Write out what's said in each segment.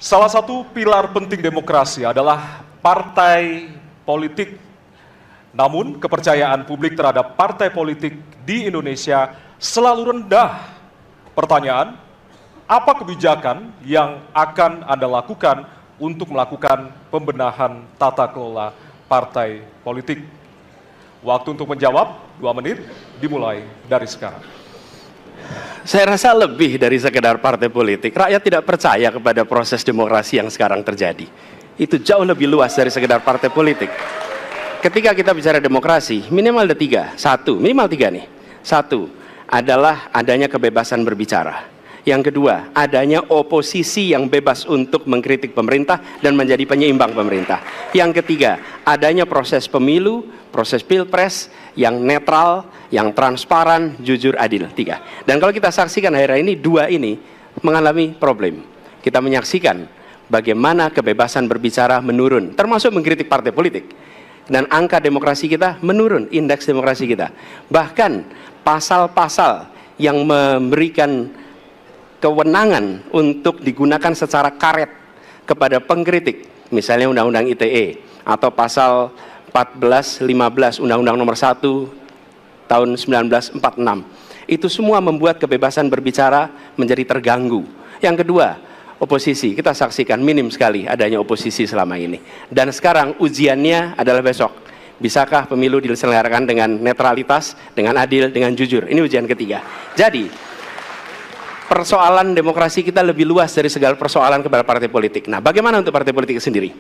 Salah satu pilar penting demokrasi adalah partai politik. Namun, kepercayaan publik terhadap partai politik di Indonesia selalu rendah. Pertanyaan, apa kebijakan yang akan Anda lakukan untuk melakukan pembenahan tata kelola partai politik? Waktu untuk menjawab 2 menit dimulai dari sekarang. Saya rasa lebih dari sekedar partai politik. Rakyat tidak percaya kepada proses demokrasi yang sekarang terjadi. Itu jauh lebih luas dari sekedar partai politik. Ketika kita bicara demokrasi, minimal ada 3. Minimal 3 nih. 1 adalah adanya kebebasan berbicara. Yang kedua, adanya oposisi yang bebas untuk mengkritik pemerintah dan menjadi penyeimbang pemerintah. Yang ketiga, adanya proses pemilu, proses pilpres yang netral, yang transparan, jujur, adil. 3. Dan kalau kita saksikan akhir-akhir ini, 2 ini mengalami problem. Kita menyaksikan bagaimana kebebasan berbicara menurun, termasuk mengkritik partai politik. Dan angka demokrasi kita menurun, indeks demokrasi kita. Bahkan pasal-pasal yang memberikan kewenangan untuk digunakan secara karet kepada pengkritik, misalnya Undang-Undang ITE atau pasal 14, 15 Undang-Undang Nomor 1 tahun 1946, itu semua membuat kebebasan berbicara menjadi terganggu. Yang kedua, oposisi, kita saksikan minim sekali adanya oposisi selama ini. Dan sekarang ujiannya adalah besok. Bisakah pemilu diselenggarakan dengan netralitas, dengan adil, dengan jujur? Ini ujian ketiga. Jadi, persoalan demokrasi kita lebih luas dari segala persoalan kepada partai politik. Nah, bagaimana untuk partai politik sendiri?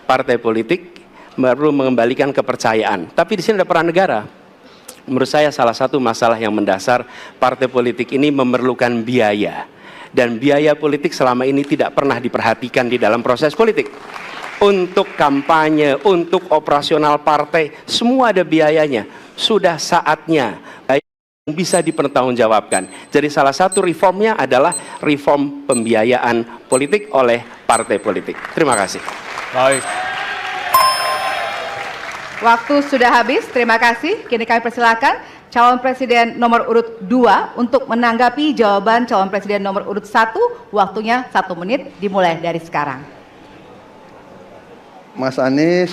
Partai politik perlu mengembalikan kepercayaan. Tapi di sini ada peran negara. Menurut saya salah satu masalah yang mendasar, partai politik ini memerlukan biaya. Dan biaya politik selama ini tidak pernah diperhatikan di dalam proses politik. Untuk kampanye, untuk operasional partai, semua ada biayanya. Sudah saatnya bisa dipertanggungjawabkan. Jadi salah satu reformnya adalah reform pembiayaan politik oleh partai politik. Terima kasih. Baik. Waktu sudah habis, terima kasih. Kini kami persilakan calon presiden nomor urut 2 untuk menanggapi jawaban calon presiden nomor urut 1. Waktunya 1 menit dimulai dari sekarang. Mas Anies.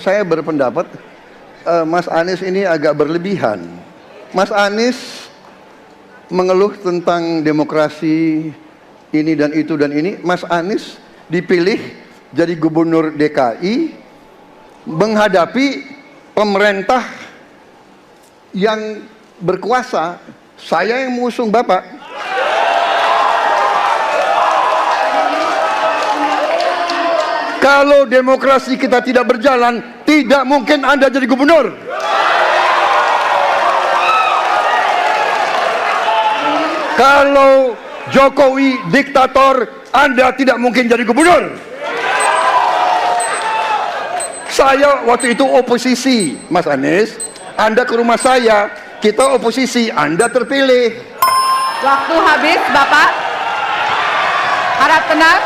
Saya berpendapat Mas Anies ini agak berlebihan. Mas Anies mengeluh tentang demokrasi ini dan itu dan ini. Mas Anies dipilih jadi gubernur DKI menghadapi pemerintah yang berkuasa. Saya yang mengusung Bapak. Kalau demokrasi kita tidak berjalan, tidak mungkin Anda jadi gubernur. Kalau Jokowi diktator, Anda tidak mungkin jadi gubernur. Saya waktu itu oposisi, Mas Anies. Anda ke rumah saya, kita oposisi, Anda terpilih. Waktu habis, Bapak. Harap tenang,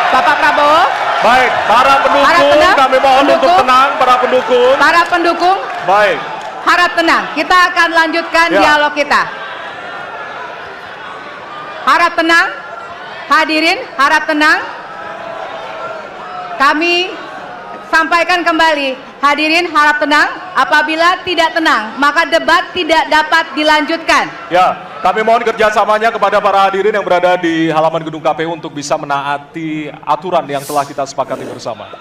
Bapak Prabowo. Baik, para pendukung, kami mohon untuk tenang, para pendukung. Para pendukung, baik. Harap tenang, kita akan lanjutkan dialog kita. Harap tenang, hadirin, harap tenang. Kami sampaikan kembali, hadirin harap tenang. Apabila tidak tenang, maka debat tidak dapat dilanjutkan. Ya, kami mohon kerjasamanya kepada para hadirin yang berada di halaman gedung KPU untuk bisa menaati aturan yang telah kita sepakati bersama.